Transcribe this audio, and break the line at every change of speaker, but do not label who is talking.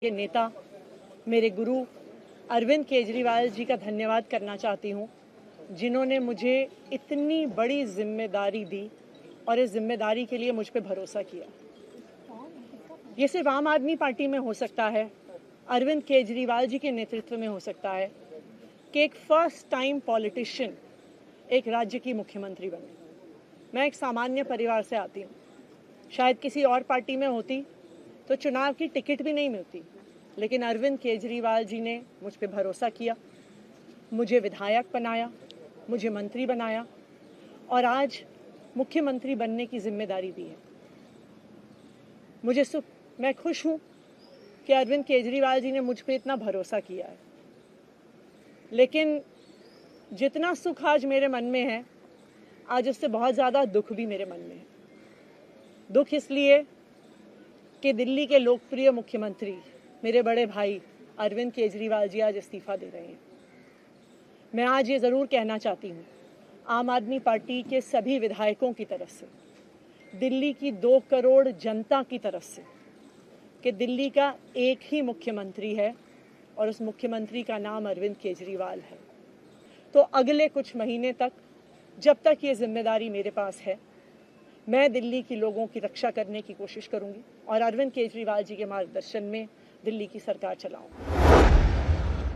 के नेता मेरे गुरु अरविंद केजरीवाल जी का धन्यवाद करना चाहती हूँ, जिन्होंने मुझे इतनी बड़ी जिम्मेदारी दी और इस जिम्मेदारी के लिए मुझ पे भरोसा किया। ये सिर्फ आम आदमी पार्टी में हो सकता है, अरविंद केजरीवाल जी के नेतृत्व में हो सकता है कि एक फर्स्ट टाइम पॉलिटिशियन एक राज्य की मुख्यमंत्री बने। मैं एक सामान्य परिवार से आती हूँ। शायद किसी और पार्टी में होती तो चुनाव की टिकट भी नहीं मिलती, लेकिन अरविंद केजरीवाल जी ने मुझ पे भरोसा किया, मुझे विधायक बनाया, मुझे मंत्री बनाया और आज मुख्यमंत्री बनने की जिम्मेदारी दी है। मैं खुश हूँ कि अरविंद केजरीवाल जी ने मुझ पे इतना भरोसा किया है, लेकिन जितना सुख आज मेरे मन में है, आज उससे बहुत ज़्यादा दुख भी मेरे मन में है। दुख इसलिए कि दिल्ली के लोकप्रिय मुख्यमंत्री मेरे बड़े भाई अरविंद केजरीवाल जी आज इस्तीफा दे रहे हैं। मैं आज ये ज़रूर कहना चाहती हूँ आम आदमी पार्टी के सभी विधायकों की तरफ से, दिल्ली की 2 करोड़ जनता की तरफ से, कि दिल्ली का एक ही मुख्यमंत्री है और उस मुख्यमंत्री का नाम अरविंद केजरीवाल है। तो अगले कुछ महीने तक, जब तक ये जिम्मेदारी मेरे पास है, मैं दिल्ली के लोगों की रक्षा करने की कोशिश करूंगी और अरविंद केजरीवाल जी के मार्गदर्शन में दिल्ली की सरकार चलाऊंगी।